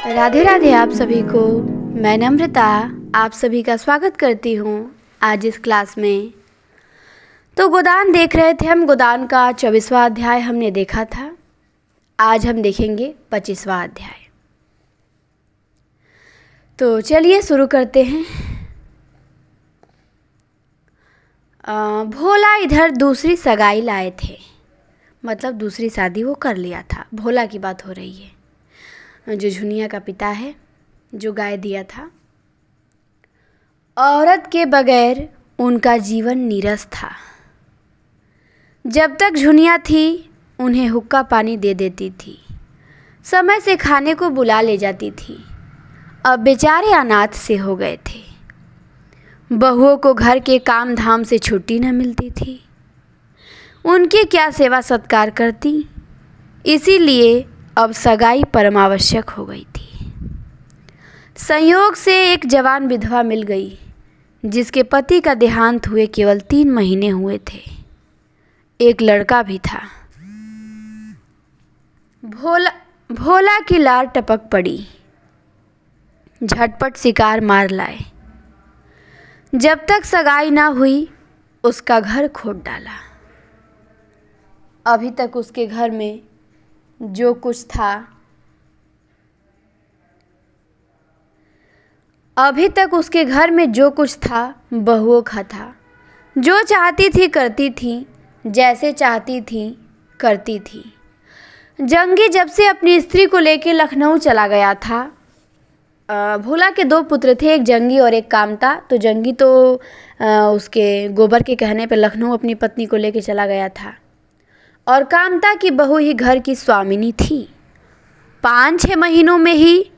राधे राधे आप सभी को। मैं नम्रता आप सभी का स्वागत करती हूँ आज इस क्लास में। तो गोदान देख रहे थे हम। गोदान का 24वां अध्याय हमने देखा था। आज हम देखेंगे 25वां अध्याय। तो चलिए शुरू करते हैं। भोला इधर दूसरी सगाई लाए थे, मतलब दूसरी शादी वो कर लिया था। भोला की बात हो रही है, जो झुनिया का पिता है, जो गाय दिया था। औरत के बगैर उनका जीवन नीरस था। जब तक झुनिया थी उन्हें हुक्का पानी दे देती थी, समय से खाने को बुला ले जाती थी। अब बेचारे अनाथ से हो गए थे। बहुओं को घर के काम धाम से छुट्टी न मिलती थी। उनकी क्या सेवा सत्कार करती, इसीलिए अब सगाई परमावश्यक हो गई थी। संयोग से एक जवान विधवा मिल गई, जिसके पति का देहांत हुए केवल 3 महीने हुए थे। एक लड़का भी था। भोला की लार टपक पड़ी, झटपट शिकार मार लाए। जब तक सगाई ना हुई उसका घर खोद डाला। अभी तक उसके घर में जो कुछ था बहुओं का था। जो चाहती थी करती थी, जैसे चाहती थी करती थी। जंगी जब से अपनी स्त्री को लेकर लखनऊ चला गया था। भोला के 2 पुत्र थे, एक जंगी और एक कामता। तो जंगी तो उसके गोबर के कहने पर लखनऊ अपनी पत्नी को लेकर चला गया था, और कामता की बहू ही घर की स्वामिनी थी। 5-6 महीनों में ही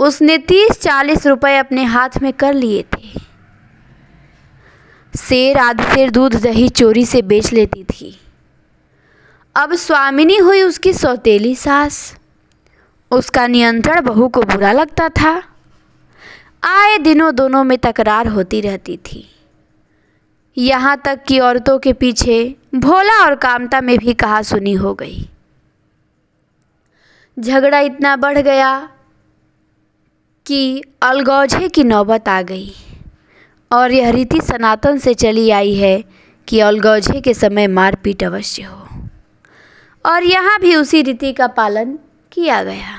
उसने 30-40 रुपए अपने हाथ में कर लिए थे। सेर आध सेर दूध दही चोरी से बेच लेती थी। अब स्वामिनी हुई उसकी सौतेली सास। उसका नियंत्रण बहू को बुरा लगता था। आए दिनों दोनों में तकरार होती रहती थी। यहाँ तक कि औरतों के पीछे भोला और कामता में भी कहासुनी हो गई। झगड़ा इतना बढ़ गया कि अलगौझे की नौबत आ गई, और यह रीति सनातन से चली आई है कि अलगौझे के समय मारपीट अवश्य हो, और यहाँ भी उसी रीति का पालन किया गया।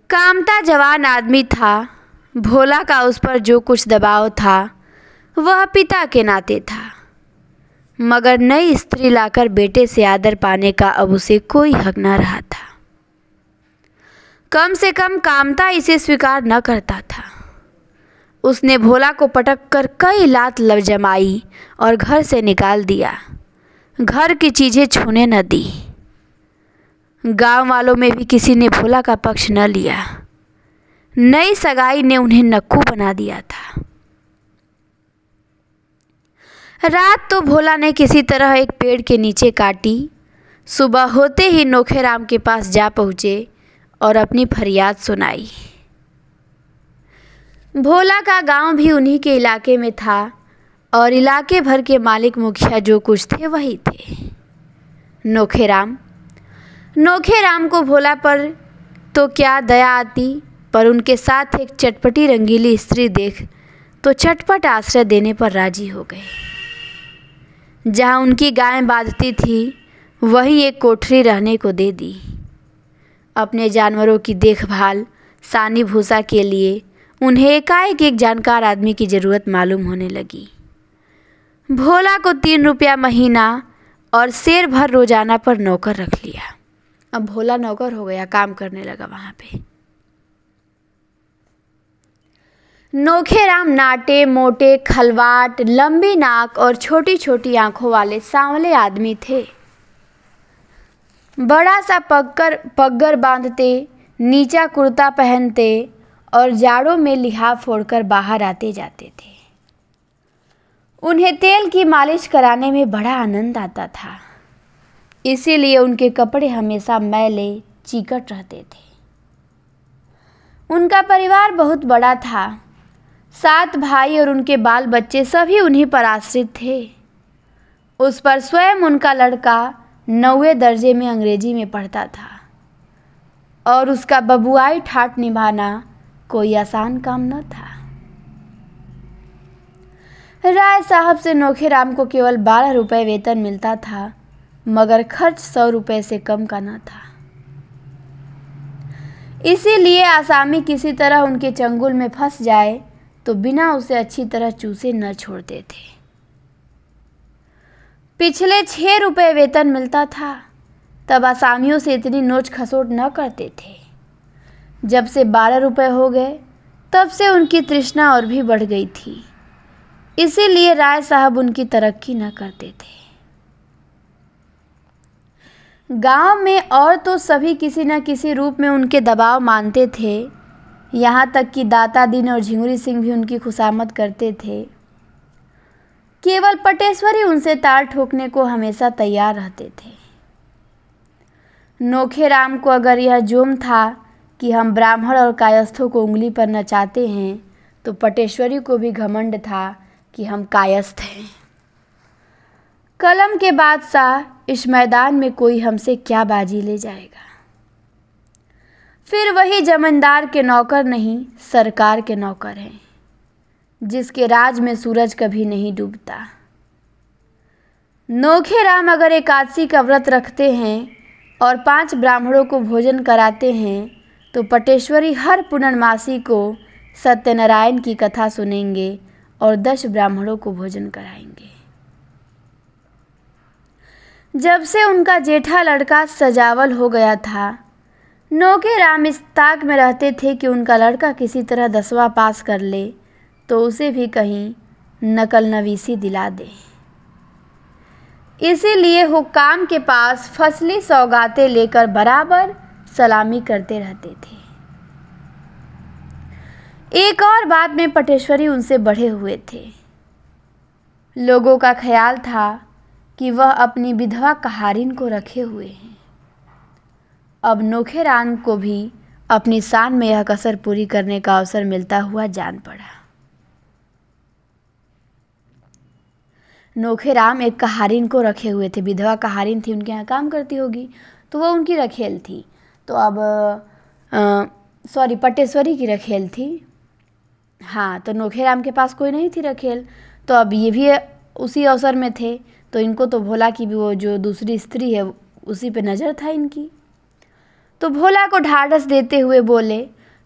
कामता जवान आदमी था। भोला का उस पर जो कुछ दबाव था वह पिता के नाते था, मगर नई स्त्री लाकर बेटे से आदर पाने का अब उसे कोई हक न रहा था। कम से कम कामता इसे स्वीकार न करता था। उसने भोला को पटक कर कई लात जमाई और घर से निकाल दिया। घर की चीज़ें छूने न दी। गांव वालों में भी किसी ने भोला का पक्ष न लिया। नई सगाई ने उन्हें नक्कू बना दिया था। रात तो भोला ने किसी तरह एक पेड़ के नीचे काटी। सुबह होते ही नोखेराम के पास जा पहुँचे और अपनी फरियाद सुनाई। भोला का गांव भी उन्हीं के इलाके में था, और इलाके भर के मालिक मुखिया जो कुछ थे वही थे। नोखेराम को भोला पर तो क्या दया आती, पर उनके साथ एक चटपटी रंगीली स्त्री देख तो चटपट आश्रय देने पर राजी हो गए। जहाँ उनकी गाय बांधती थी वहीं एक कोठरी रहने को दे दी। अपने जानवरों की देखभाल सानी भूसा के लिए उन्हें एकाएक एक जानकार आदमी की ज़रूरत मालूम होने लगी। भोला को 3 रुपया महीना और सेर भर रोजाना पर नौकर रख लिया। अब भोला नौकर हो गया, काम करने लगा वहाँ पे। नोखेराम नाटे मोटे, खलवाट, लंबी नाक और छोटी छोटी आंखों वाले सांवले आदमी थे। बड़ा सा पगगर बांधते, नीचा कुर्ता पहनते और जाड़ों में लिहाफ फोड़कर बाहर आते जाते थे। उन्हें तेल की मालिश कराने में बड़ा आनंद आता था, इसीलिए उनके कपड़े हमेशा मैले चिकट रहते थे। उनका परिवार बहुत बड़ा था। 7 भाई और उनके बाल बच्चे सभी उन्हीं पर आश्रित थे। उस पर स्वयं उनका लड़का 9वें दर्जे में अंग्रेजी में पढ़ता था। और उसका बबुआई ठाट निभाना कोई आसान काम न था। राय साहब से नोखेराम को केवल 12 रुपये वेतन मिलता था, मगर खर्च 100 रुपये से कम का न था। इसीलिए आसामी किसी तरह उनके चंगुल में फंस जाए तो बिना उसे अच्छी तरह चूसे न छोड़ते थे। पिछले 6 रुपये वेतन मिलता था तब आसामियों से इतनी नोच खसोट न करते थे। जब से 12 रुपये हो गए तब से उनकी तृष्णा और भी बढ़ गई थी। इसीलिए राय साहब उनकी तरक्की न करते थे। गांव में और तो सभी किसी न किसी रूप में उनके दबाव मानते थे, यहाँ तक कि दाता दीन और झिंगुरी सिंह भी उनकी खुशामद करते थे। केवल पटेश्वरी उनसे ताल ठोकने को हमेशा तैयार रहते थे। नोखेराम को अगर यह जोम था कि हम ब्राह्मण और कायस्थों को उंगली पर नचाते हैं, तो पटेश्वरी को भी घमंड था कि हम कायस्थ हैं। कलम के बादशाह, इस मैदान में कोई हमसे क्या बाजी ले जाएगा। फिर वही जमींदार के नौकर नहीं, सरकार के नौकर हैं, जिसके राज में सूरज कभी नहीं डूबता। नोखेराम अगर एकादशी का व्रत रखते हैं और 5 ब्राह्मणों को भोजन कराते हैं, तो पटेश्वरी हर पूर्णमासी को सत्यनारायण की कथा सुनेंगे और 10 ब्राह्मणों को भोजन कराएंगे। जब से उनका जेठा लड़का सजावल हो गया था, नोखेराम इस ताक में रहते थे कि उनका लड़का किसी तरह 10वां पास कर ले तो उसे भी कहीं नकल नवीसी दिला दे। इसीलिए हुक्काम के पास फसली सौगातें लेकर बराबर सलामी करते रहते थे। एक और बात में पटेश्वरी उनसे बढ़े हुए थे। लोगों का ख्याल था कि वह अपनी विधवा कहारिन को रखे हुए हैं। अब नोखेराम को भी अपनी शान में यह कसर पूरी करने का अवसर मिलता हुआ जान पड़ा। नोखेराम एक कहारिन को रखे हुए थे। विधवा कहारिन थी, उनके यहाँ काम करती होगी, तो वह उनकी रखेल थी। तो अब पटेश्वरी की रखेल थी। हाँ, तो नोखेराम के पास कोई नहीं थी रखेल, तो अब ये भी उसी अवसर में थे, तो इनको तो भोला की भी वो जो दूसरी स्त्री है उसी पे नज़र था इनकी। तो भोला को ढाढ़स देते हुए बोले,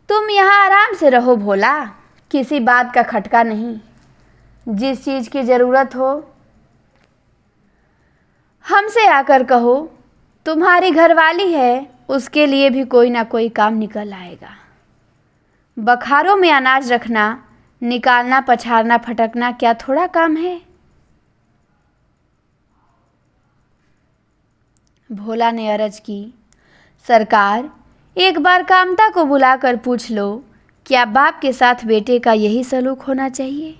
तुम यहाँ आराम से रहो भोला, किसी बात का खटका नहीं। जिस चीज़ की ज़रूरत हो हमसे आकर कहो, तुम्हारी घरवाली है, उसके लिए भी कोई ना कोई काम निकल आएगा। बखारों में अनाज रखना, निकालना, पछाड़ना, फटकना क्या थोड़ा काम है। भोला ने अर्ज की, सरकार, एक बार कामता को बुलाकर पूछ लो, क्या बाप के साथ बेटे का यही सलूक होना चाहिए।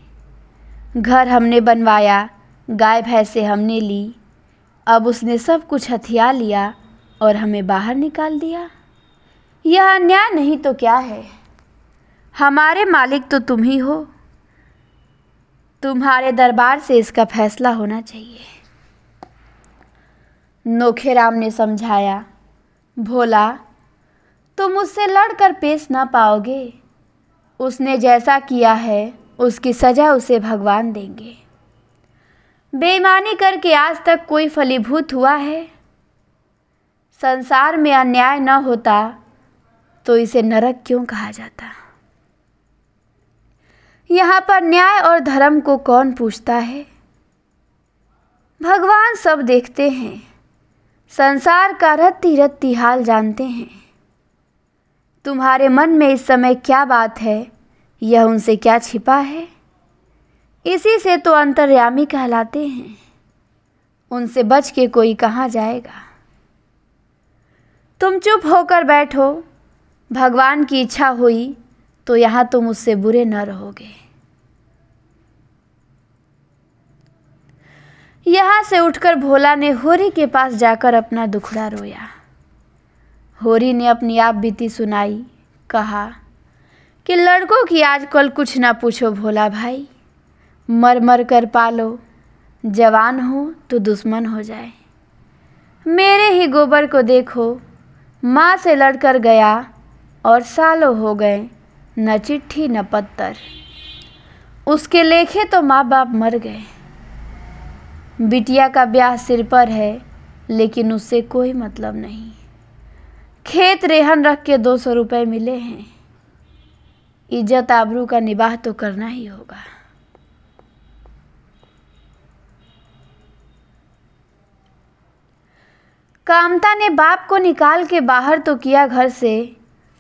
घर हमने बनवाया, गाय भैंसे हमने ली, अब उसने सब कुछ हथिया लिया और हमें बाहर निकाल दिया। यह अन्याय नहीं तो क्या है। हमारे मालिक तो तुम ही हो, तुम्हारे दरबार से इसका फैसला होना चाहिए। नोखेराम ने समझाया, भोला, तुम उससे लड़कर पेश ना पाओगे। उसने जैसा किया है उसकी सजा उसे भगवान देंगे। बेईमानी करके आज तक कोई फलीभूत हुआ है। संसार में अन्याय न होता तो इसे नरक क्यों कहा जाता। यहाँ पर न्याय और धर्म को कौन पूछता है। भगवान सब देखते हैं, संसार का रत्ती रत्ती हाल जानते हैं। तुम्हारे मन में इस समय क्या बात है, यह उनसे क्या छिपा है। इसी से तो अंतर्यामी कहलाते हैं। उनसे बच के कोई कहाँ जाएगा। तुम चुप होकर बैठो, भगवान की इच्छा हुई तो यहाँ तुम उससे बुरे न रहोगे। यहाँ से उठकर भोला ने होरी के पास जाकर अपना दुखड़ा रोया। होरी ने अपनी आप बीती सुनाई, कहा कि लड़कों की आजकल कुछ ना पूछो भोला भाई, मर मर कर पालो, जवान हो तो दुश्मन हो जाए। मेरे ही गोबर को देखो, माँ से लड़कर गया और सालों हो गए, न चिट्ठी न पत्तर। उसके लेखे तो माँ बाप मर गए। बिटिया का ब्याह सिर पर है, लेकिन उससे कोई मतलब नहीं। खेत रेहन रख के 200 रुपए मिले हैं। इज्जत आबरू का निबाह तो करना ही होगा। कामता ने बाप को निकाल के बाहर तो किया घर से,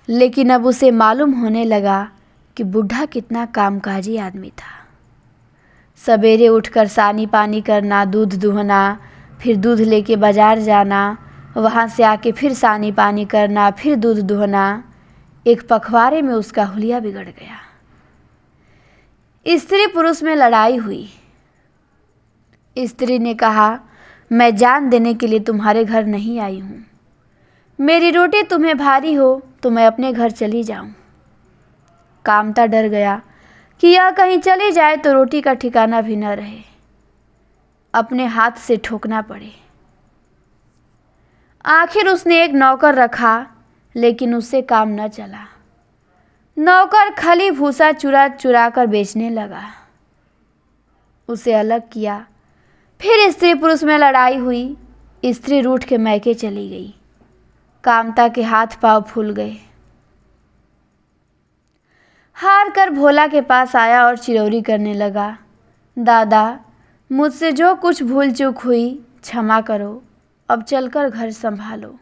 लेकिन अब उसे मालूम होने लगा कि बूढ़ा कितना कामकाजी आदमी था। सवेरे उठकर सानी पानी करना, दूध दुहना, फिर दूध लेके बाजार जाना, वहाँ से आके फिर सानी पानी करना, फिर दूध दुहना। एक पखवाड़े में उसका हुलिया बिगड़ गया। स्त्री पुरुष में लड़ाई हुई। स्त्री ने कहा, मैं जान देने के लिए तुम्हारे घर नहीं आई हूँ। मेरी रोटी तुम्हें भारी हो तो मैं अपने घर चली जाऊँ। कामता डर गया कि यह कहीं चली जाए तो रोटी का ठिकाना भी न रहे, अपने हाथ से ठोकना पड़े। आखिर उसने एक नौकर रखा, लेकिन उससे काम न चला। नौकर खली भूसा चुरा चुरा कर बेचने लगा। उसे अलग किया। फिर स्त्री पुरुष में लड़ाई हुई। स्त्री रूठ के मैके चली गई। कामता के हाथ पांव फूल गए। हार कर भोला के पास आया और चिरौरी करने लगा। दादा, मुझसे जो कुछ भूल चूक हुई क्षमा करो। अब चलकर घर संभालो।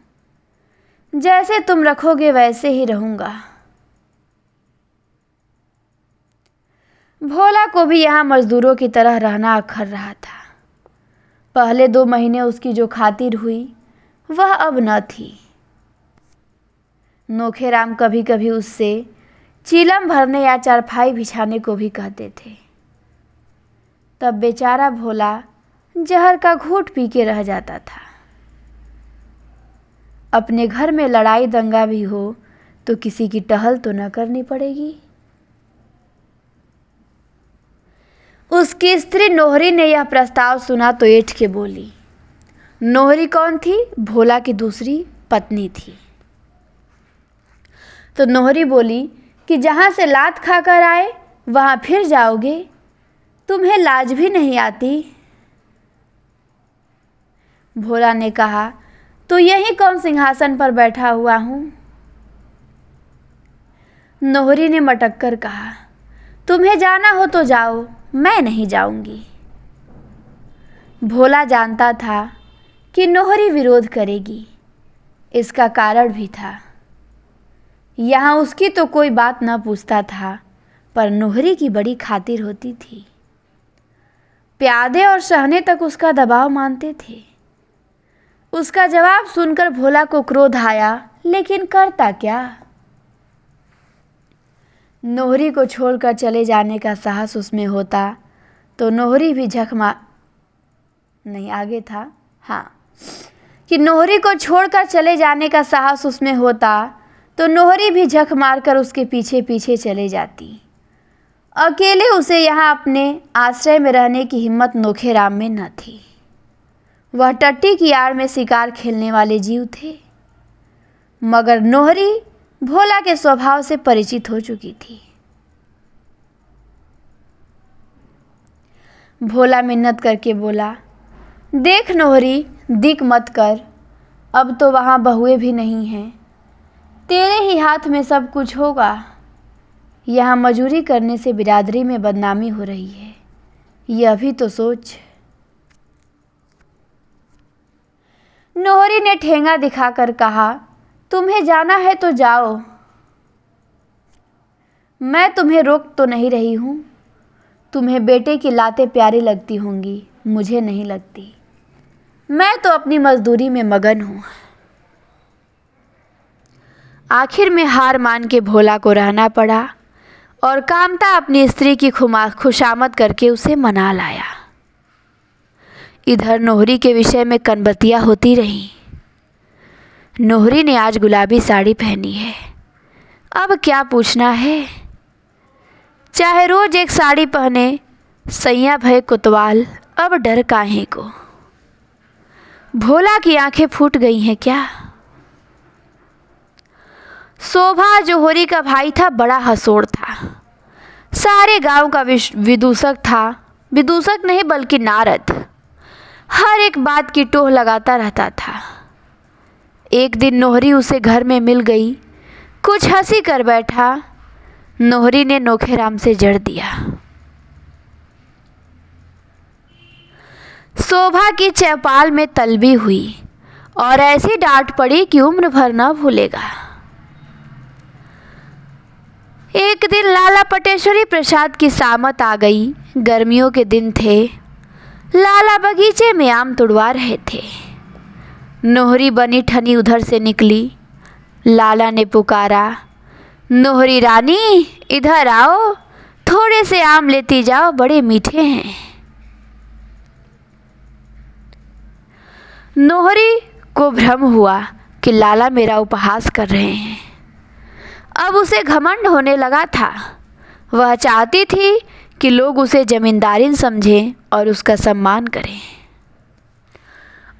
जैसे तुम रखोगे वैसे ही रहूंगा। भोला को भी यहाँ मजदूरों की तरह रहना अखर रहा था। पहले 2 महीने उसकी जो खातिर हुई वह अब न थी। नोखेराम कभी कभी उससे चीलम भरने या चारपाई बिछाने को भी कहते थे। तब बेचारा भोला जहर का घूंट पी के रह जाता था। अपने घर में लड़ाई दंगा भी हो तो किसी की टहल तो न करनी पड़ेगी। उसकी स्त्री नोहरी ने यह प्रस्ताव सुना तो ऐठ के बोली। नोहरी कौन थी? भोला की दूसरी पत्नी थी। तो नोहरी बोली कि जहाँ से लात खाकर आए वहाँ फिर जाओगे? तुम्हें लाज भी नहीं आती? भोला ने कहा, तो यही कौन सिंहासन पर बैठा हुआ हूँ? नोहरी ने मटक कर कहा, तुम्हें जाना हो तो जाओ, मैं नहीं जाऊंगी। भोला जानता था कि नोहरी विरोध करेगी। इसका कारण भी था। यहाँ उसकी तो कोई बात न पूछता था, पर नोहरी की बड़ी खातिर होती थी। प्यादे और सहने तक उसका दबाव मानते थे। उसका जवाब सुनकर भोला को क्रोध आया, लेकिन करता क्या? नोहरी को छोड़कर चले जाने का साहस उसमें होता तो नोहरी भी कि नोहरी को छोड़कर चले जाने का साहस उसमें होता तो नोहरी भी झक मारकर उसके पीछे पीछे चले जाती। अकेले उसे यहाँ अपने आश्रय में रहने की हिम्मत नोखेराम में न थी। वह टट्टी की आड़ में शिकार खेलने वाले जीव थे। मगर नोहरी भोला के स्वभाव से परिचित हो चुकी थी। भोला मिन्नत करके बोला, देख नोहरी, दिक मत कर। अब तो वहाँ बहुएं भी नहीं हैं। तेरे ही हाथ में सब कुछ होगा। यहाँ मजूरी करने से बिरादरी में बदनामी हो रही है, यह भी तो सोच। नोहरी ने ठेंगा दिखाकर कहा, तुम्हें जाना है तो जाओ, मैं तुम्हें रोक तो नहीं रही हूँ। तुम्हें बेटे की लातें प्यारी लगती होंगी, मुझे नहीं लगती। मैं तो अपनी मजदूरी में मगन हूँ। आखिर में हार मान के भोला को रहना पड़ा और कामता अपनी स्त्री की खुशामद करके उसे मना लाया। इधर नोहरी के विषय में कनबतियाँ होती रहीं। नोहरी ने आज गुलाबी साड़ी पहनी है, अब क्या पूछना है। चाहे रोज एक साड़ी पहने, सैया भय कोतवाल, अब डर काहे को। भोला की आंखें फूट गई हैं क्या? शोभा जो होरी का भाई था बड़ा हंसोड़ था, सारे गांव का विदूषक था। विदूषक नहीं बल्कि नारद, हर एक बात की टोह लगाता रहता था। एक दिन नोहरी उसे घर में मिल गई, कुछ हंसी कर बैठा। नोहरी ने नोखेराम से जड़ दिया। शोभा की चौपाल में तलबी हुई और ऐसी डांट पड़ी कि उम्र भर न भूलेगा। एक दिन लाला पटेश्वरी प्रसाद की सामत आ गई। गर्मियों के दिन थे। लाला बगीचे में आम तुड़वा रहे थे। नोहरी बनी ठनी उधर से निकली। लाला ने पुकारा, नोहरी रानी इधर आओ, थोड़े से आम लेती जाओ, बड़े मीठे हैं। नोहरी को भ्रम हुआ कि लाला मेरा उपहास कर रहे हैं। अब उसे घमंड होने लगा था। वह चाहती थी कि लोग उसे जमींदारिन समझें और उसका सम्मान करें।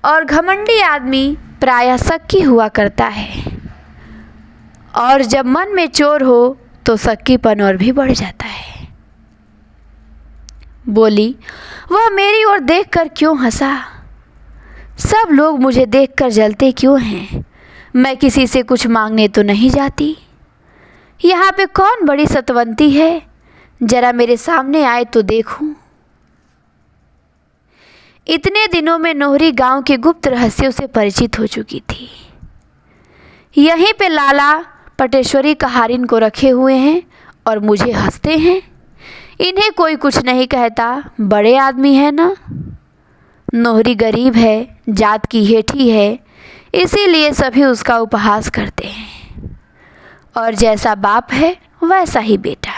और घमंडी आदमी प्रायः शक्की हुआ करता है, और जब मन में चोर हो तो शक्कीपन और भी बढ़ जाता है। बोली, वह मेरी ओर देखकर क्यों हंसा? सब लोग मुझे देखकर जलते क्यों हैं? मैं किसी से कुछ मांगने तो नहीं जाती। यहाँ पे कौन बड़ी सतवंती है? जरा मेरे सामने आए तो देखूं। इतने दिनों में नोहरी गांव के गुप्त रहस्यों से परिचित हो चुकी थी। यहीं पे लाला पटेश्वरी कहारिन को रखे हुए हैं और मुझे हंसते हैं। इन्हें कोई कुछ नहीं कहता, बड़े आदमी है ना। नोहरी गरीब है, जात की हेठी है, इसीलिए सभी उसका उपहास करते हैं। और जैसा बाप है वैसा ही बेटा।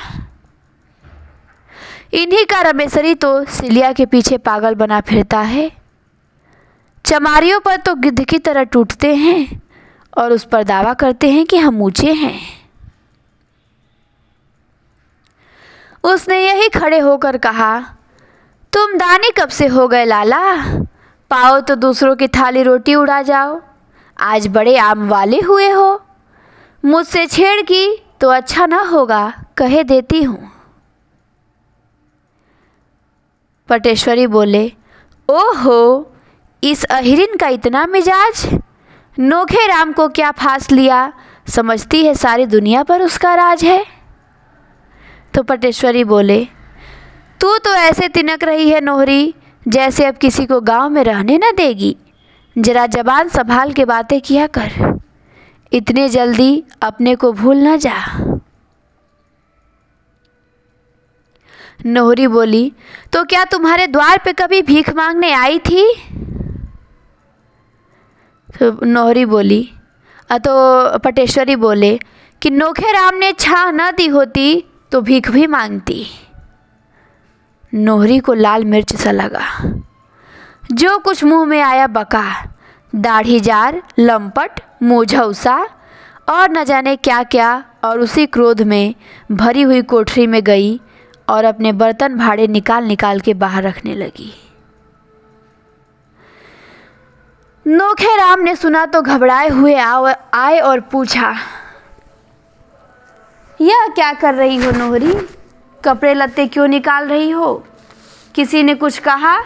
इन्हीं का रमेशरी तो सिलिया के पीछे पागल बना फिरता है। चमारियों पर तो गिद्ध की तरह टूटते हैं और उस पर दावा करते हैं कि हम ऊंचे हैं। उसने यही खड़े होकर कहा, तुम दानी कब से हो गए लाला? पाओ तो दूसरों की थाली रोटी उड़ा जाओ। आज बड़े आम वाले हुए हो। मुझसे छेड़ की तो अच्छा ना होगा, कहे देती हूँ। पटेश्वरी बोले, ओहो, इस अहिरिन का इतना मिजाज। नोखे राम को क्या फांस लिया, समझती है सारी दुनिया पर उसका राज है। तो पटेश्वरी बोले, तू तो ऐसे तिनक रही है नोहरी, जैसे अब किसी को गांव में रहने न देगी। जरा जबान संभाल के बातें किया कर, इतने जल्दी अपने को भूल न जा। नोहरी बोली, तो क्या तुम्हारे द्वार पे कभी भीख मांगने आई थी? तो नोहरी बोली, तो पटेश्वरी बोले कि नोखे राम ने छाह न दी होती तो भीख भी मांगती। नोहरी को लाल मिर्च सा लगा। जो कुछ मुंह में आया बका। दाढ़ी जार, लंपट, मुझौसा और न जाने क्या क्या। और उसी क्रोध में भरी हुई कोठरी में गई और अपने बर्तन भाड़े निकाल निकाल के बाहर रखने लगी। नोखे राम ने सुना तो घबराए हुए आए और पूछा, यह क्या कर रही हो नोहरी? कपड़े लत्ते क्यों निकाल रही हो? किसी ने कुछ कहा?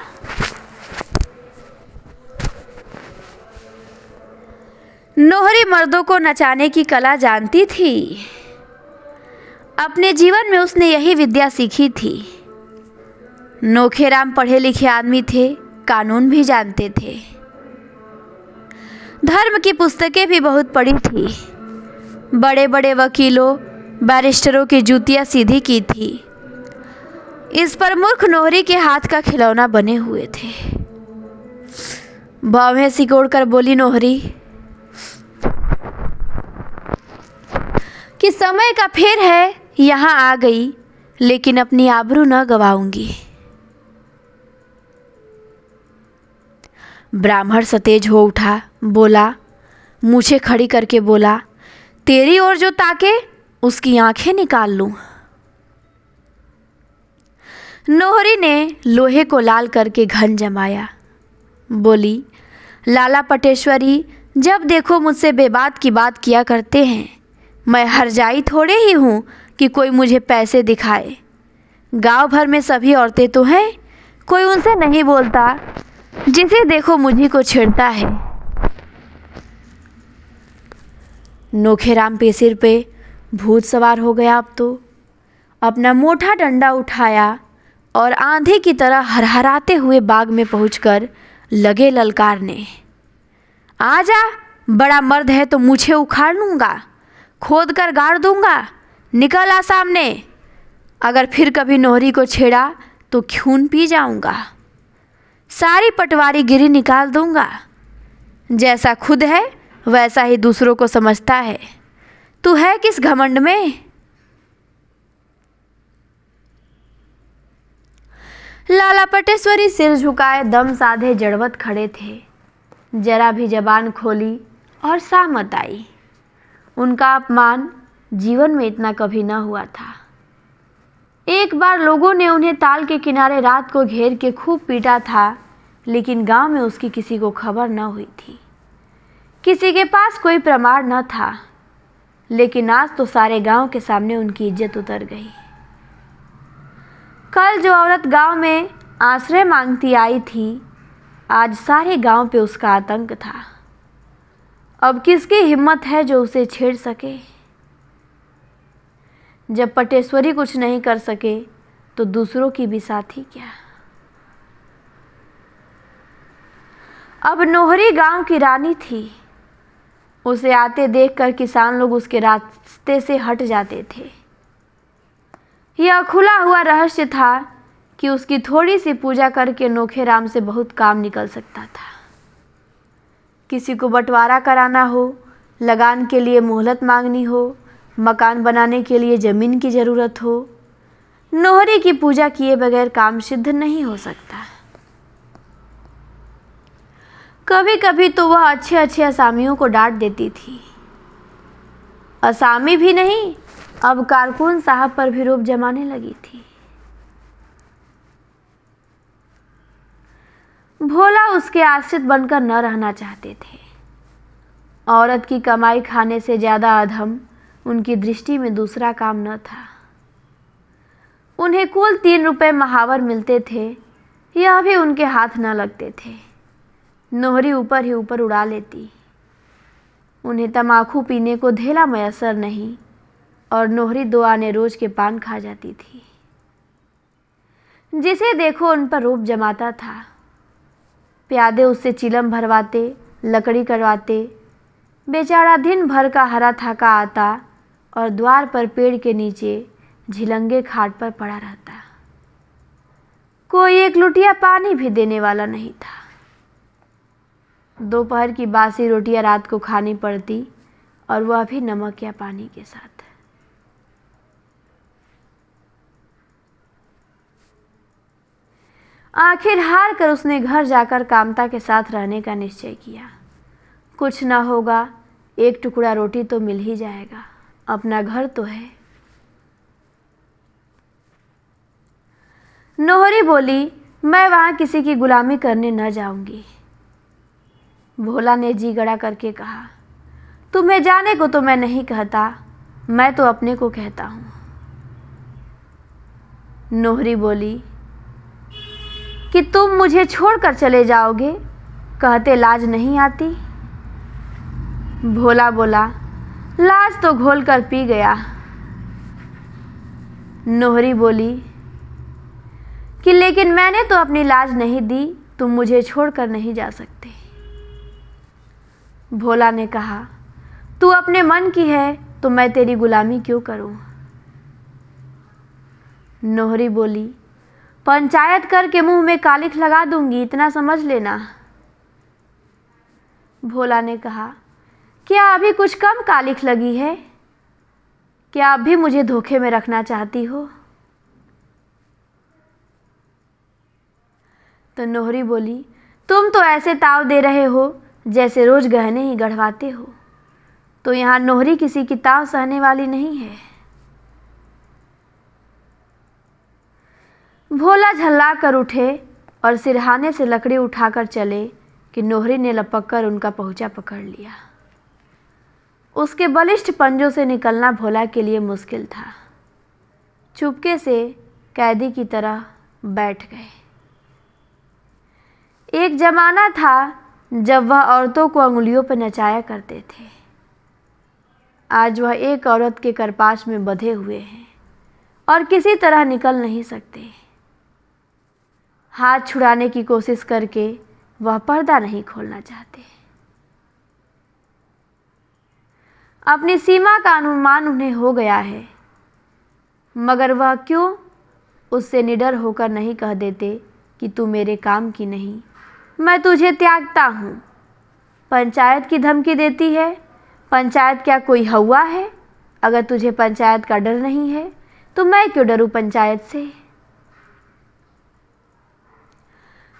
नोहरी मर्दों को नचाने की कला जानती थी। अपने जीवन में उसने यही विद्या सीखी थी। नोखेराम पढ़े लिखे आदमी थे, कानून भी जानते थे। धर्म की पुस्तकें भी बहुत पढ़ी थी। बड़े बड़े वकीलों, बैरिस्टरों की जूतियां सीधी की थी। इस पर मूर्ख नोहरी के हाथ का खिलौना बने हुए थे। बाहें सिकोड़ कर बोली नोहरी कि समय का फेर है, यहाँ आ गई, लेकिन अपनी आबरू न गवाऊंगी। ब्राह्मण सतेज हो उठा, बोला, मूछें खड़ी करके बोला, तेरी ओर जो ताके उसकी आंखें निकाल लूं। नोहरी ने लोहे को लाल करके घन जमाया। बोली, लाला पटेश्वरी जब देखो मुझसे बेबात की बात किया करते हैं। मैं हरजाई थोड़े ही हूँ कि कोई मुझे पैसे दिखाए। गांव भर में सभी औरतें तो हैं, कोई उनसे नहीं बोलता। जिसे देखो मुझी को छेड़ता है। नोखेराम पे सिर पे भूत सवार हो गया। अब तो अपना मोटा डंडा उठाया और आंधी की तरह हरहराते हुए बाग में पहुंचकर लगे ललकारने। आजा, बड़ा मर्द है तो मूछें उखाड़ लूंगा, खोद कर गाड़ दूंगा, निकल आ सामने। अगर फिर कभी नोहरी को छेड़ा तो खून पी जाऊंगा, सारी पटवारी गिरी निकाल दूंगा। जैसा खुद है वैसा ही दूसरों को समझता है। तू है किस घमंड में? लाला पटेश्वरी सिर झुकाए दम साधे जड़वत खड़े थे। जरा भी जबान खोली और सामत आई। उनका अपमान जीवन में इतना कभी न हुआ था। एक बार लोगों ने उन्हें ताल के किनारे रात को घेर के खूब पीटा था, लेकिन गांव में उसकी किसी को खबर न हुई थी। किसी के पास कोई प्रमाण न था, लेकिन आज तो सारे गांव के सामने उनकी इज्जत उतर गई। कल जो औरत गांव में आश्रय मांगती आई थी, आज सारे गांव पे उसका आतंक था। अब किसकी हिम्मत है जो उसे छेड़ सके? जब पटेश्वरी कुछ नहीं कर सके तो दूसरों की भी साथी क्या? अब नोहरी गांव की रानी थी। उसे आते देखकर किसान लोग उसके रास्ते से हट जाते थे। यह खुला हुआ रहस्य था कि उसकी थोड़ी सी पूजा करके नोखेराम से बहुत काम निकल सकता था। किसी को बंटवारा कराना हो, लगान के लिए मोहलत मांगनी हो, मकान बनाने के लिए जमीन की जरूरत हो, नोहरी की पूजा किए बगैर काम सिद्ध नहीं हो सकता। कभी कभी तो वह अच्छे अच्छे असामियों को डांट देती थी। असामी भी नहीं, अब कारकुन साहब पर भी रोब जमाने लगी थी। भोला उसके आश्रित बनकर न रहना चाहते थे। औरत की कमाई खाने से ज्यादा अधम उनकी दृष्टि में दूसरा काम न था। उन्हें कुल 3 रुपए महावर मिलते थे, यह भी उनके हाथ न लगते थे। नोहरी ऊपर ही ऊपर उड़ा लेती। उन्हें तमाकू पीने को धेला मयसर नहीं, और नोहरी 2 आने रोज के पान खा जाती थी। जिसे देखो उन पर रोब जमाता था। प्यादे उससे चिलम भरवाते, लकड़ी करवाते। बेचारा दिन भर का हरा थका आता और द्वार पर पेड़ के नीचे झिलंगे खाट पर पड़ा रहता। कोई एक लुटिया पानी भी देने वाला नहीं था। दोपहर की बासी रोटियां रात को खानी पड़ती, और वह भी नमक या पानी के साथ। आखिर हार कर उसने घर जाकर कामता के साथ रहने का निश्चय किया। कुछ न होगा, 1 टुकड़ा रोटी तो मिल ही जाएगा, अपना घर तो है। नोहरी बोली, मैं वहां किसी की गुलामी करने न जाऊंगी। भोला ने जी गड़ा करके कहा, तुम्हें जाने को तो मैं नहीं कहता, मैं तो अपने को कहता हूं। नोहरी बोली कि तुम मुझे छोड़कर चले जाओगे, कहते लाज नहीं आती? भोला बोला, लाज तो घोल कर पी गया। नोहरी बोली कि लेकिन मैंने तो अपनी लाज नहीं दी, तुम मुझे छोड़कर नहीं जा सकते। भोला ने कहा, तू अपने मन की है तो मैं तेरी गुलामी क्यों करूं? नोहरी बोली, पंचायत करके मुंह में कालिख लगा दूंगी, इतना समझ लेना। भोला ने कहा, क्या अभी कुछ कम कालिख लगी है? क्या अब भी मुझे धोखे में रखना चाहती हो? तो नोहरी बोली, तुम तो ऐसे ताव दे रहे हो जैसे रोज गहने ही गढ़वाते हो। तो यहां नोहरी किसी की ताव सहने वाली नहीं है। भोला झल्ला कर उठे और सिरहाने से लकड़ी उठाकर चले कि नोहरी ने लपक कर उनका पहुंचा पकड़ लिया। उसके बलिष्ठ पंजों से निकलना भोला के लिए मुश्किल था। चुपके से कैदी की तरह बैठ गए। एक जमाना था जब वह औरतों को अंगुलियों पर नचाया करते थे। आज वह एक औरत के करपाश में बंधे हुए हैं और किसी तरह निकल नहीं सकते। हाथ छुड़ाने की कोशिश करके वह पर्दा नहीं खोलना चाहते। अपनी सीमा का अनुमान उन्हें हो गया है, मगर वह क्यों उससे निडर होकर नहीं कह देते कि तू मेरे काम की नहीं, मैं तुझे त्यागता हूँ। पंचायत की धमकी देती है। पंचायत क्या कोई हवा है? अगर तुझे पंचायत का डर नहीं है तो मैं क्यों डरूं पंचायत से?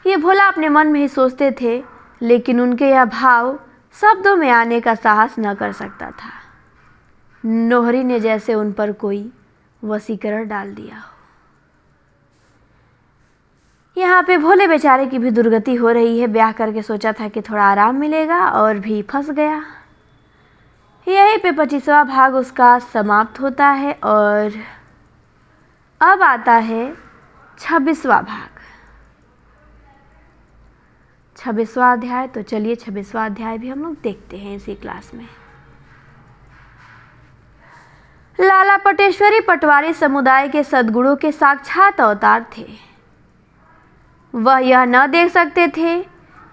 ये भोला अपने मन में ही सोचते थे, लेकिन उनके यह भाव शब्दों में आने का साहस न कर सकता था। नोहरी ने जैसे उन पर कोई वशीकरण डाल दिया हो। यहाँ पे भोले बेचारे की भी दुर्गति हो रही है। ब्याह करके सोचा था कि थोड़ा आराम मिलेगा और भी फंस गया। यहीं पे 25वां भाग उसका समाप्त होता है और अब आता है 26वां भाग, 26वां अध्याय। तो चलिए 26वां अध्याय भी हम लोग देखते हैं इसी क्लास में। लाला पटेश्वरी पटवारी समुदाय के सद्गुणों के साक्षात अवतार थे। वह यह न देख सकते थे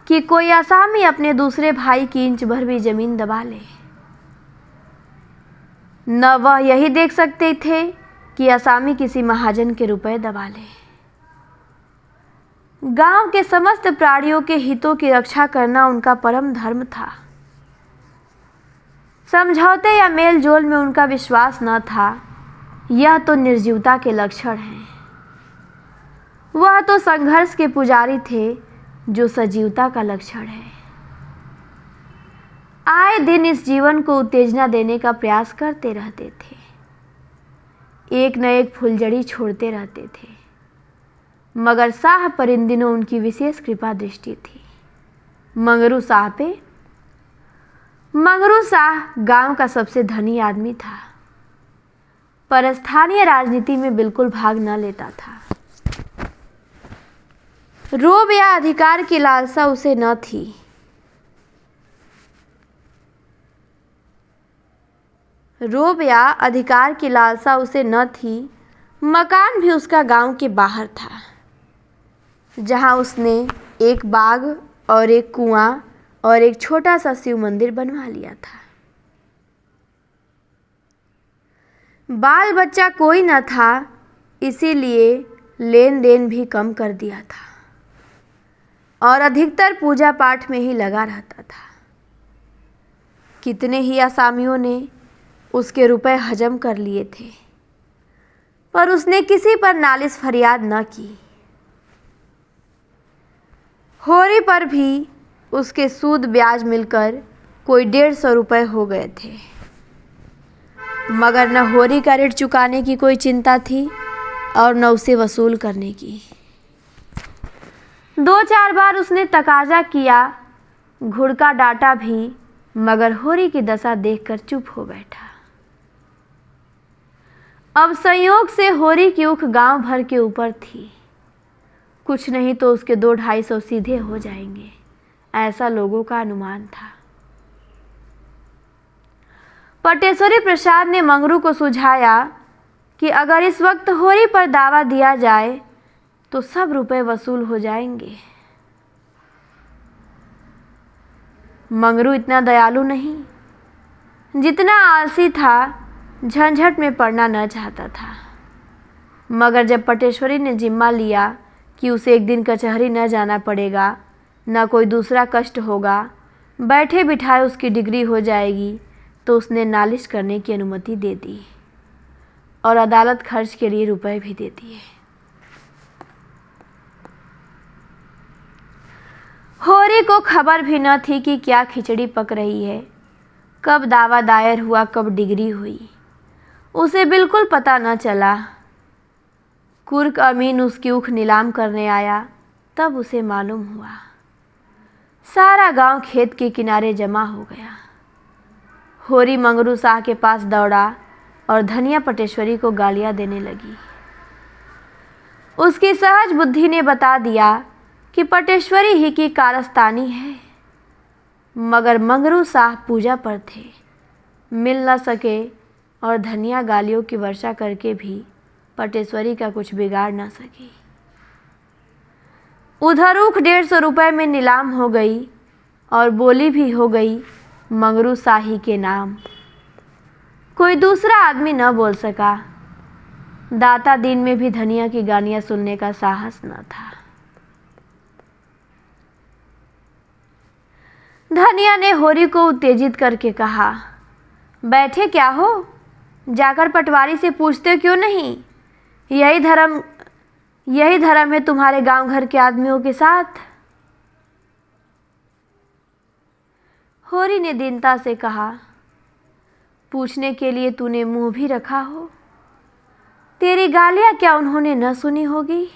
कि कोई आसामी अपने दूसरे भाई की इंच भर भी जमीन दबा ले। न वह यही देख सकते थे कि आसामी किसी महाजन के रुपए दबा ले। गांव के समस्त प्राणियों के हितों की रक्षा करना उनका परम धर्म था। समझौते या मेल जोल में उनका विश्वास न था। यह तो निर्जीवता के लक्षण हैं। वह तो संघर्ष के पुजारी थे, जो सजीवता का लक्षण है। आए दिन इस जीवन को उत्तेजना देने का प्रयास करते रहते थे। एक न एक फुलझड़ी छोड़ते रहते थे, मगर शाह पर इन दिनों उनकी विशेष कृपा दृष्टि थी। मंगरू शाह गांव का सबसे धनी आदमी था, पर स्थानीय राजनीति में बिल्कुल भाग न लेता था। रोब या अधिकार की लालसा उसे न थी। मकान भी उसका गांव के बाहर था, जहां उसने एक बाग और एक कुआं और एक छोटा सा शिव मंदिर बनवा लिया था। बाल बच्चा कोई न था, इसीलिए लेन देन भी कम कर दिया था और अधिकतर पूजा पाठ में ही लगा रहता था। कितने ही आसामियों ने उसके रुपए हजम कर लिए थे, पर उसने किसी पर नालिश फरियाद न की। होरी पर भी उसके सूद ब्याज मिलकर कोई 150 रुपए हो गए थे, मगर न होरी का ऋण चुकाने की कोई चिंता थी और न उसे वसूल करने की। 2-4 बार उसने तकाजा किया, घुड़का डांटा भी, मगर होरी की दशा देखकर चुप हो बैठा। अब संयोग से होरी की उख गांव भर के ऊपर थी। कुछ नहीं तो उसके 200-250 सीधे हो जाएंगे, ऐसा लोगों का अनुमान था। पटेश्वरी प्रसाद ने मंगरू को सुझाया कि अगर इस वक्त होरी पर दावा दिया जाए तो सब रुपए वसूल हो जाएंगे। मंगरू इतना दयालु नहीं, जितना आलसी था। झंझट में पड़ना न चाहता था, मगर जब पटेश्वरी ने जिम्मा लिया कि उसे एक दिन कचहरी न जाना पड़ेगा, न कोई दूसरा कष्ट होगा, बैठे बिठाए उसकी डिग्री हो जाएगी, तो उसने नालिश करने की अनुमति दे दी और अदालत खर्च के लिए रुपए भी दे दिए। होरी को खबर भी न थी कि क्या खिचड़ी पक रही है, कब दावा दायर हुआ, कब डिग्री हुई, उसे बिल्कुल पता न चला। कुर्क अमीन उसकी उख नीलाम करने आया, तब उसे मालूम हुआ। सारा गांव खेत के किनारे जमा हो गया। होरी मंगरू शाह के पास दौड़ा और धनिया पटेश्वरी को गालियां देने लगी। उसकी सहज बुद्धि ने बता दिया कि पटेश्वरी ही की कारस्तानी है, मगर मंगरू शाह पूजा पर थे, मिल न सके और धनिया गालियों की वर्षा करके भी पटेश्वरी का कुछ बिगाड़ न सकी। उधर ऊख 150 रुपये में नीलाम हो गई और बोली भी हो गई मंगरू शाही के नाम। कोई दूसरा आदमी न बोल सका। दाता दिन में भी धनिया की गालियां सुनने का साहस न था। धनिया ने होरी को उत्तेजित करके कहा, बैठे क्या हो, जाकर पटवारी से पूछते क्यों नहीं? यही धर्म है तुम्हारे गांव घर के आदमियों के साथ। होरी ने दीनता से कहा, पूछने के लिए तूने मुंह भी रखा हो, तेरी गालियां क्या उन्होंने न सुनी होगी?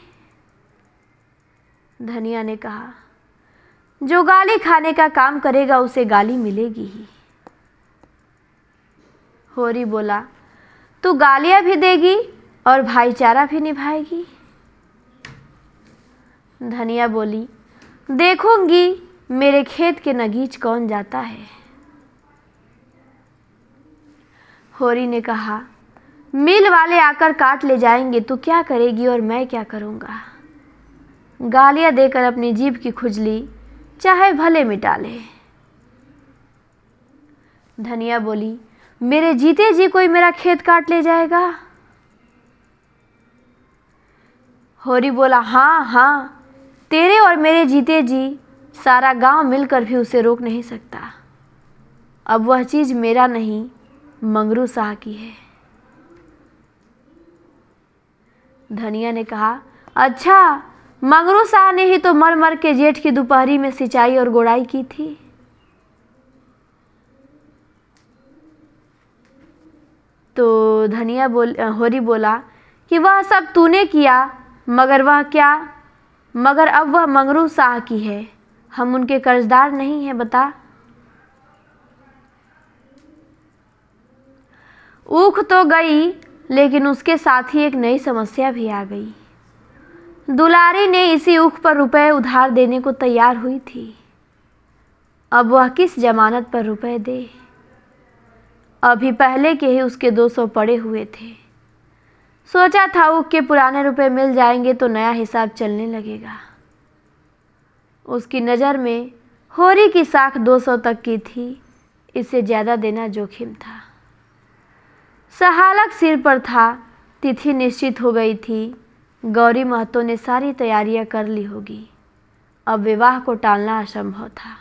धनिया ने कहा, जो गाली खाने का काम करेगा उसे गाली मिलेगी ही। होरी बोला, तू गालियां भी देगी और भाईचारा भी निभाएगी? धनिया बोली, देखूंगी मेरे खेत के नगीच कौन जाता है। होरी ने कहा, मिल वाले आकर काट ले जाएंगे तो क्या करेगी और मैं क्या करूंगा? गालियां देकर अपनी जीभ की खुजली चाहे भले मिटा ले। धनिया बोली, मेरे जीते जी कोई मेरा खेत काट ले जाएगा? होरी बोला, हाँ हाँ, तेरे और मेरे जीते जी सारा गांव मिलकर भी उसे रोक नहीं सकता। अब वह चीज मेरा नहीं, मंगरू शाह की है। धनिया ने कहा, अच्छा, मंगरू शाह ने ही तो मर मर के जेठ की दोपहरी में सिंचाई और गोड़ाई की थी। तो होरी बोला कि वह सब तूने किया, मगर अब वह मंगरू शाह की है, हम उनके कर्जदार नहीं हैं, बता। ऊख तो गई, लेकिन उसके साथ ही एक नई समस्या भी आ गई। दुलारी ने इसी ऊख पर रुपए उधार देने को तैयार हुई थी। अब वह किस जमानत पर रुपए दे? अभी पहले के ही उसके 200 पड़े हुए थे। सोचा था ऊख के पुराने रुपए मिल जाएंगे तो नया हिसाब चलने लगेगा। उसकी नज़र में होरी की साख 200 तक की थी, इससे ज़्यादा देना जोखिम था। सहालक सिर पर था, तिथि निश्चित हो गई थी, गौरी महतो ने सारी तैयारियां कर ली होगी। अब विवाह को टालना असंभव था।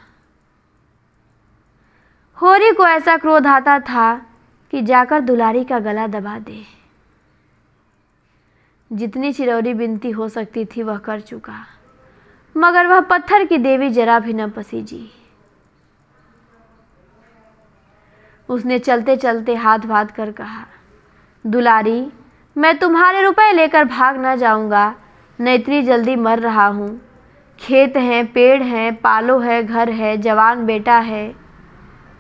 होरी को ऐसा क्रोध आता था कि जाकर दुलारी का गला दबा दे। जितनी चिरौरी बिनती हो सकती थी वह कर चुका, मगर वह पत्थर की देवी जरा भी न पसीजी। उसने चलते चलते हाथ बांध कर कहा, दुलारी, मैं तुम्हारे रुपए लेकर भाग न जाऊंगा, न इतनी जल्दी मर रहा हूं। खेत हैं, पेड़ हैं, पालो है, घर है, जवान बेटा है,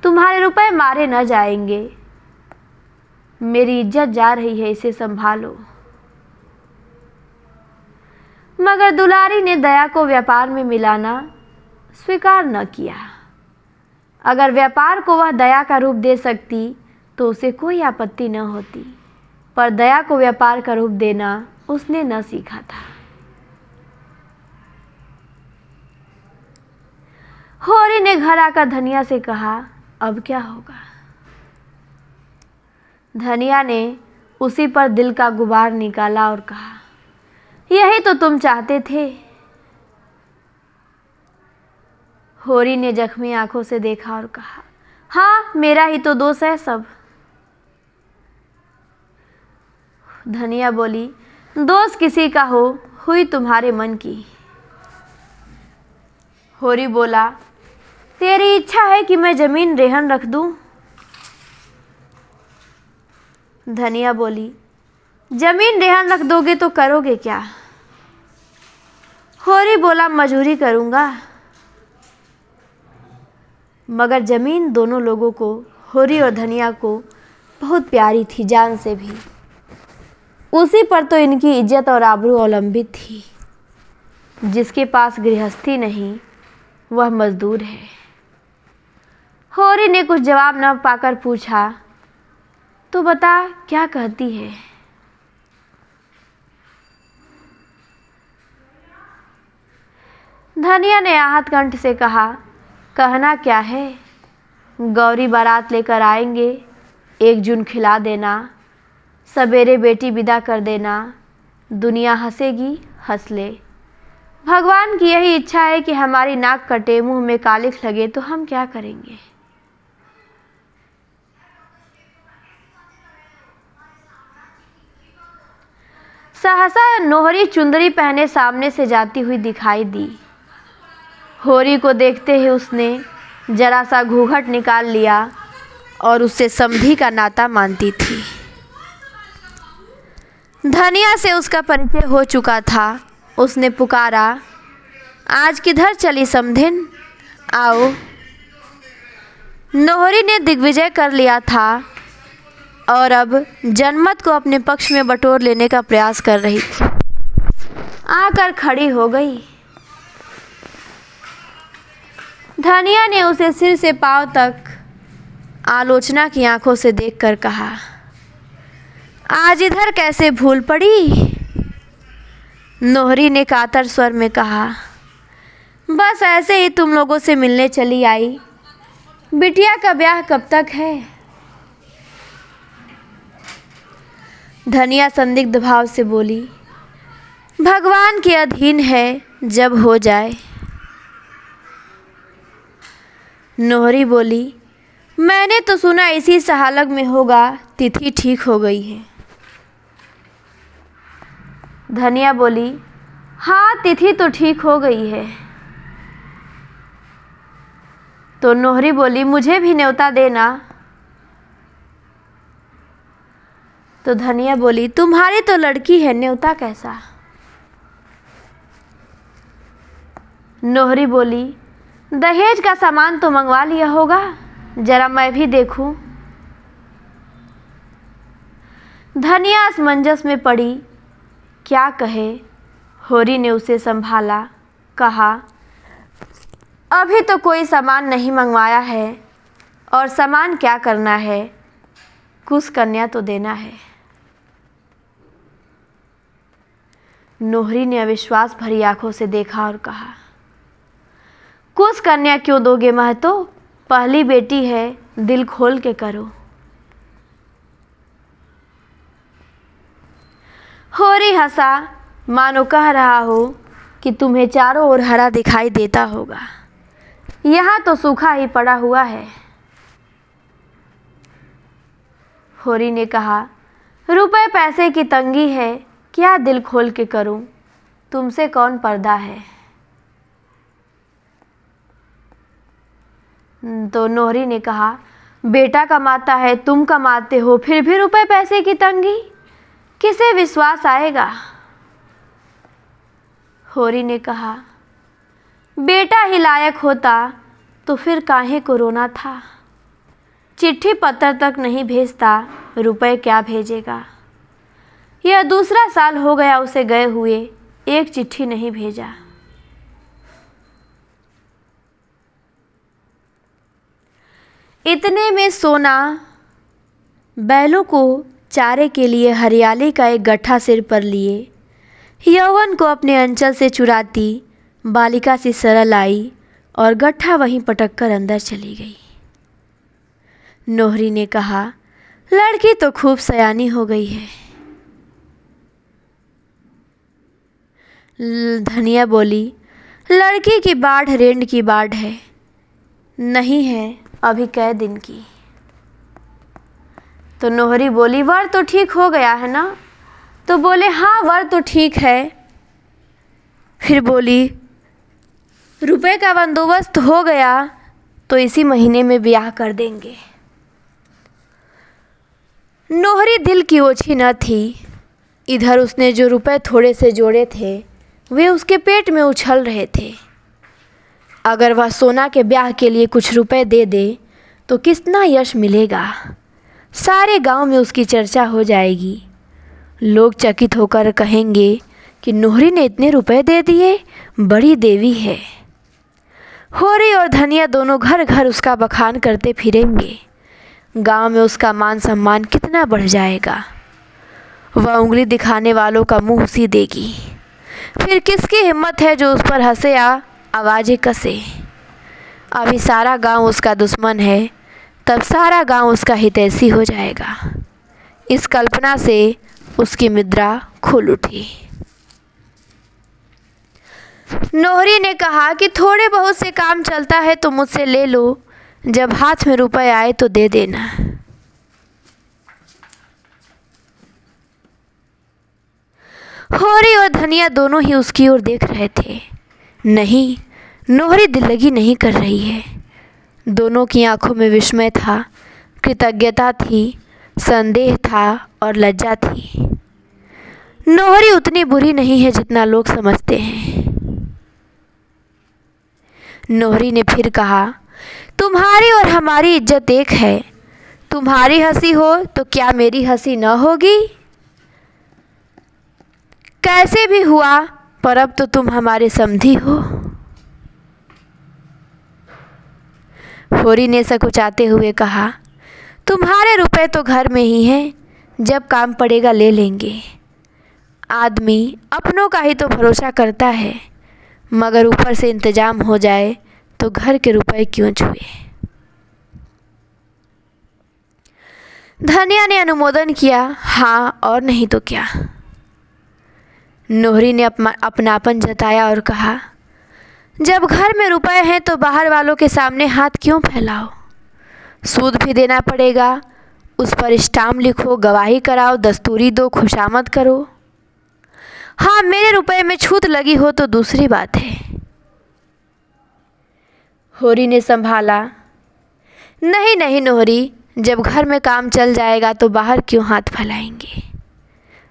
तुम्हारे रुपए मारे न जाएंगे। मेरी इज्जत जा रही है, इसे संभालो। मगर दुलारी ने दया को व्यापार में मिलाना स्वीकार न किया। अगर व्यापार को वह दया का रूप दे सकती तो उसे कोई आपत्ति न होती, पर दया को व्यापार का रूप देना उसने न सीखा था। होरी ने घर आकर धनिया से कहा, अब क्या होगा? धनिया ने उसी पर दिल का गुबार निकाला और कहा, यही तो तुम चाहते थे। होरी ने जख्मी आंखों से देखा और कहा, हाँ, मेरा ही तो दोष है सब। धनिया बोली, दोष किसी का हो, हुई तुम्हारे मन की। होरी बोला, तेरी इच्छा है कि मैं जमीन रेहन रख दूं? धनिया बोली, जमीन रेहन रख दोगे तो करोगे क्या? होरी बोला, मजूरी करूंगा। मगर जमीन दोनों लोगों को होरी और धनिया को बहुत प्यारी थी, जान से भी। उसी पर तो इनकी इज्जत और आबरू अवलंबित थी। जिसके पास गृहस्थी नहीं वह मजदूर है। होरी ने कुछ जवाब न पाकर पूछा, तो बता क्या कहती है? धनिया ने आहत कंठ से कहा, कहना क्या है, गौरी बारात लेकर आएंगे, एक जून खिला देना, सवेरे बेटी विदा कर देना, दुनिया हंसेगी, हंस ले। भगवान की यही इच्छा है कि हमारी नाक कटे, मुंह में कालिख लगे तो हम क्या करेंगे। सहसा नोहरी चुंदरी पहने सामने से जाती हुई दिखाई दी। होरी को देखते ही उसने जरा सा घूंघट निकाल लिया और उससे समधी का नाता मानती थी। धनिया से उसका परिचय हो चुका था। उसने पुकारा, आज किधर चली समधिन, आओ। नोहरी ने दिग्विजय कर लिया था और अब जनमत को अपने पक्ष में बटोर लेने का प्रयास कर रही थी। आकर खड़ी हो गई। धनिया ने उसे सिर से पांव तक आलोचना की आंखों से देखकर कहा, आज इधर कैसे भूल पड़ी? नोहरी ने कातर स्वर में कहा, बस ऐसे ही तुम लोगों से मिलने चली आई। बिटिया का ब्याह कब तक है? धनिया संदिग्ध भाव से बोली, भगवान के अधीन है, जब हो जाए। नोहरी बोली, मैंने तो सुना इसी सहालग में होगा, तिथि ठीक हो गई है। धनिया बोली, हाँ तिथि तो ठीक हो गई है। तो नोहरी बोली, मुझे भी न्योता देना। तो धनिया बोली, तुम्हारी तो लड़की है, न्योता कैसा? नोहरी बोली, दहेज का सामान तो मंगवा लिया होगा, जरा मैं भी देखूं। धनिया असमंजस में पड़ी, क्या कहे। होरी ने उसे संभाला, कहा, अभी तो कोई सामान नहीं मंगवाया है, और सामान क्या करना है, कुछ कन्या तो देना है। नोहरी ने अविश्वास भरी आंखों से देखा और कहा, कुछ कन्या क्यों दोगे महतो, पहली बेटी है, दिल खोल के करो। होरी हंसा, मानो कह रहा हो कि तुम्हें चारों ओर हरा दिखाई देता होगा, यहाँ तो सूखा ही पड़ा हुआ है। होरी ने कहा, रुपए पैसे की तंगी है, क्या दिल खोल के करूं, तुमसे कौन पर्दा है। तो नोहरी ने कहा, बेटा कमाता है, तुम कमाते हो, फिर भी रुपए पैसे की तंगी, किसे विश्वास आएगा। होरी ने कहा, बेटा ही लायक होता तो फिर काहे को रोना था। चिट्ठी पत्र तक नहीं भेजता, रुपए क्या भेजेगा। यह दूसरा साल हो गया उसे गए हुए, एक चिट्ठी नहीं भेजा। इतने में सोना बैलों को चारे के लिए हरियाली का एक गट्ठा सिर पर लिए यौवन को अपने अंचल से चुराती बालिका सी सरल आई और गट्ठा वहीं पटक कर अंदर चली गई। नोहरी ने कहा, लड़की तो खूब सयानी हो गई है। धनिया बोली, लड़की की बाढ़ रेंड की बाढ़ है, नहीं है अभी कै दिन की। तो नोहरी बोली, वर तो ठीक हो गया है ना? तो बोले, हाँ वर तो ठीक है। फिर बोली, रुपए का बंदोबस्त हो गया तो इसी महीने में ब्याह कर देंगे। नोहरी दिल की ओछी न थी। इधर उसने जो रुपए थोड़े से जोड़े थे वे उसके पेट में उछल रहे थे। अगर वह सोना के ब्याह के लिए कुछ रुपए दे दे तो कितना यश मिलेगा। सारे गांव में उसकी चर्चा हो जाएगी। लोग चकित होकर कहेंगे कि नोहरी ने इतने रुपए दे दिए, बड़ी देवी है। होरी और धनिया दोनों घर घर उसका बखान करते फिरेंगे। गांव में उसका मान सम्मान कितना बढ़ जाएगा। वह उंगली दिखाने वालों का मुंह सी देगी। फिर किसकी हिम्मत है जो उस पर हंसे या आवाज़ें कसे। अभी सारा गांव उसका दुश्मन है, तब सारा गांव उसका हितैषी हो जाएगा। इस कल्पना से उसकी मुद्रा खुल उठी। नोहरी ने कहा कि थोड़े बहुत से काम चलता है तो मुझसे ले लो, जब हाथ में रुपए आए तो दे देना। होरी और धनिया दोनों ही उसकी ओर देख रहे थे। नहीं, नोहरी दिल लगी नहीं कर रही है। दोनों की आंखों में विस्मय था, कृतज्ञता थी, संदेह था और लज्जा थी। नोहरी उतनी बुरी नहीं है जितना लोग समझते हैं। नोहरी ने फिर कहा, तुम्हारी और हमारी इज्जत एक है। तुम्हारी हंसी हो तो क्या मेरी हंसी न होगी? कैसे भी हुआ, पर अब तो तुम हमारे समधी हो। होरी ने सकुचाते हुए कहा, तुम्हारे रुपए तो घर में ही हैं, जब काम पड़ेगा ले लेंगे। आदमी अपनों का ही तो भरोसा करता है, मगर ऊपर से इंतजाम हो जाए तो घर के रुपए क्यों छुए। धनिया ने अनुमोदन किया, हाँ और नहीं तो क्या। नोहरी ने अपनापन जताया और कहा, जब घर में रुपए हैं तो बाहर वालों के सामने हाथ क्यों फैलाओ। सूद भी देना पड़ेगा, उस पर स्टाम्प लिखो, गवाही कराओ, दस्तूरी दो, खुशामद करो। हाँ, मेरे रुपए में छूत लगी हो तो दूसरी बात है। होरी ने संभाला, नहीं नहीं नोहरी, जब घर में काम चल जाएगा तो बाहर क्यों हाथ फैलाएंगे।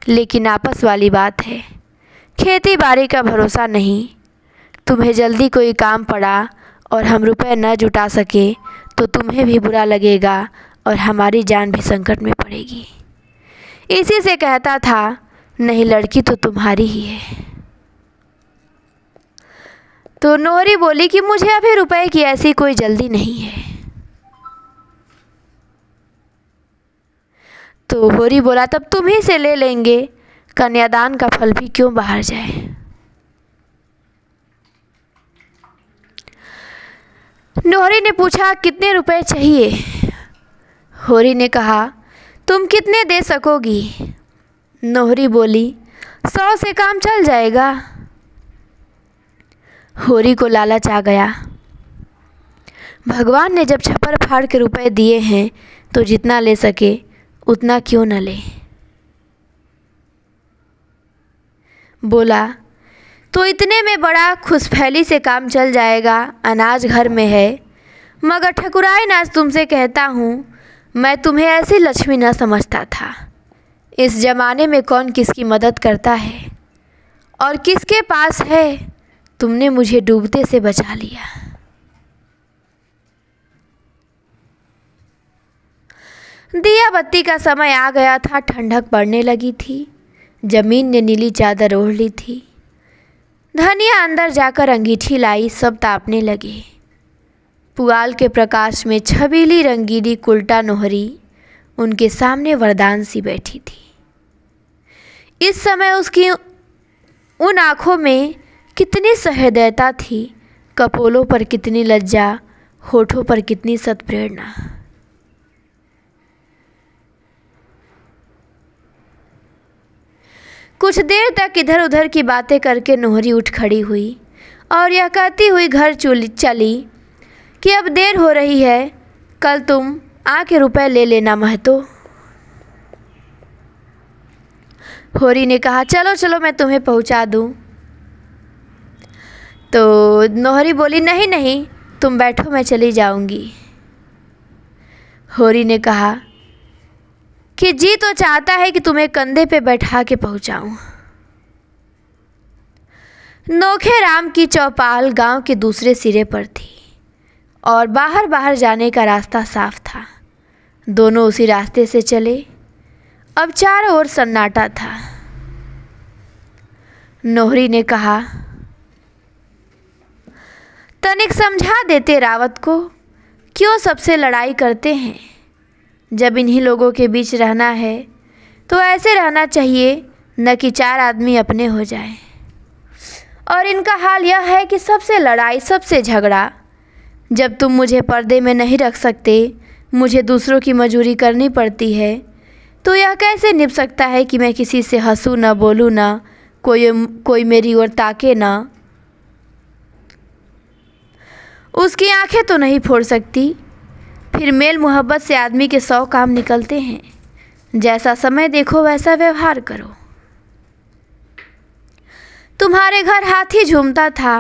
लेकिन आपस वाली बात है, खेती बाड़ी का भरोसा नहीं। तुम्हें जल्दी कोई काम पड़ा और हम रुपए न जुटा सके तो तुम्हें भी बुरा लगेगा और हमारी जान भी संकट में पड़ेगी। इसी से कहता था, नहीं लड़की तो तुम्हारी ही है। तो नोहरी बोली कि मुझे अभी रुपए की ऐसी कोई जल्दी नहीं है। तो होरी बोला, तब तुम्ही से ले लेंगे, कन्यादान का फल भी क्यों बाहर जाए। नोहरी ने पूछा, कितने रुपए चाहिए। होरी ने कहा, तुम कितने दे सकोगी। नोहरी बोली, 100 से काम चल जाएगा। होरी को लालच आ गया। भगवान ने जब छप्पर फाड़ के रुपए दिए हैं तो जितना ले सके उतना क्यों न ले। बोला, तो इतने में बड़ा खुशफैली से काम चल जाएगा, अनाज घर में है। मगर ठकुराई नाज तुमसे कहता हूँ, मैं तुम्हें ऐसी लक्ष्मी न समझता था। इस जमाने में कौन किसकी मदद करता है और किसके पास है, तुमने मुझे डूबते से बचा लिया। दिया बत्ती का समय आ गया था, ठंडक पड़ने लगी थी। जमीन ने नीली चादर ओढ़ ली थी। धनिया अंदर जाकर अंगीठी लाई, सब तापने लगे। पुआल के प्रकाश में छबीली रंगीली कुल्टा नोहरी उनके सामने वरदान सी बैठी थी। इस समय उसकी उन आँखों में कितनी सहृदयता थी, कपोलों पर कितनी लज्जा, होठों पर कितनी सत्प्रेरणा। कुछ देर तक इधर उधर की बातें करके नोहरी उठ खड़ी हुई और यह कहती हुई घर चली कि अब देर हो रही है, कल तुम आके रुपए ले लेना महतो। होरी ने कहा, चलो चलो मैं तुम्हें पहुंचा दूं। तो नोहरी बोली, नहीं नहीं तुम बैठो, मैं चली जाऊंगी। होरी ने कहा कि जी तो चाहता है कि तुम्हें कंधे पे बैठा के पहुंचाऊं। नोखे राम की चौपाल गांव के दूसरे सिरे पर थी और बाहर बाहर जाने का रास्ता साफ था। दोनों उसी रास्ते से चले। अब चारों ओर सन्नाटा था। नोहरी ने कहा, तनिक समझा देते रावत को, क्यों सबसे लड़ाई करते हैं। जब इन्हीं लोगों के बीच रहना है तो ऐसे रहना चाहिए, न कि चार आदमी अपने हो जाएं। और इनका हाल यह है कि सबसे लड़ाई, सबसे झगड़ा। जब तुम मुझे पर्दे में नहीं रख सकते, मुझे दूसरों की मजूरी करनी पड़ती है, तो यह कैसे निभ सकता है कि मैं किसी से हंसूं न बोलूं, न कोई मेरी ओर ताके, न उसकी आंखें तो नहीं फोड़ सकती। फिर मेल मोहब्बत से आदमी के 100 काम निकलते हैं। जैसा समय देखो वैसा व्यवहार करो। तुम्हारे घर हाथी झूमता था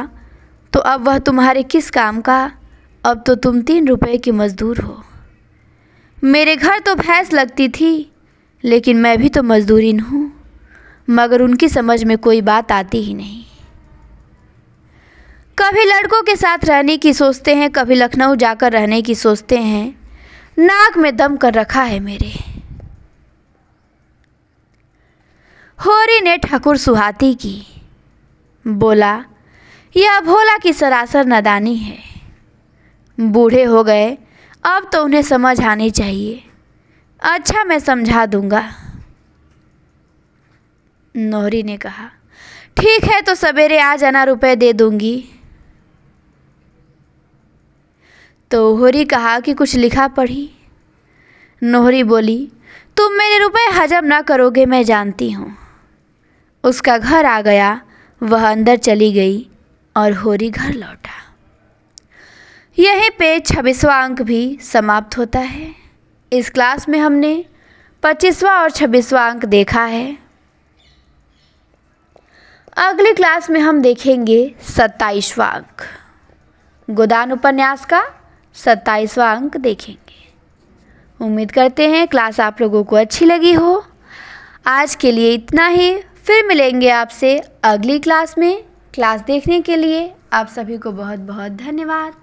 तो अब वह तुम्हारे किस काम का। अब तो तुम 3 रुपए की मजदूर हो। मेरे घर तो भैंस लगती थी, लेकिन मैं भी तो मजदूरिन हूँ, मगर उनकी समझ में कोई बात आती ही नहीं। कभी लड़कों के साथ रहने की सोचते हैं, कभी लखनऊ जाकर रहने की सोचते हैं। नाक में दम कर रखा है मेरे। होरी ने ठाकुर सुहाती की। बोला, यह भोला की सरासर नादानी है। बूढ़े हो गए, अब तो उन्हें समझ आनी चाहिए। अच्छा, मैं समझा दूंगा। नोहरी ने कहा, ठीक है, तो सवेरे आ जाना, रुपए दे दूंगी। तो होरी कहा कि कुछ लिखा पढ़ी। नोहरी बोली, तुम मेरे रुपए हजम ना करोगे, मैं जानती हूँ। उसका घर आ गया, वह अंदर चली गई और होरी घर लौटा। यहीं पे 26वां अंक भी समाप्त होता है। इस क्लास में हमने 25वां और 26वां अंक देखा है। अगली क्लास में हम देखेंगे 27वां अंक। गोदान उपन्यास का 27वां अंक देखेंगे। उम्मीद करते हैं क्लास आप लोगों को अच्छी लगी हो। आज के लिए इतना ही, फिर मिलेंगे आपसे अगली क्लास में। क्लास देखने के लिए आप सभी को बहुत बहुत धन्यवाद।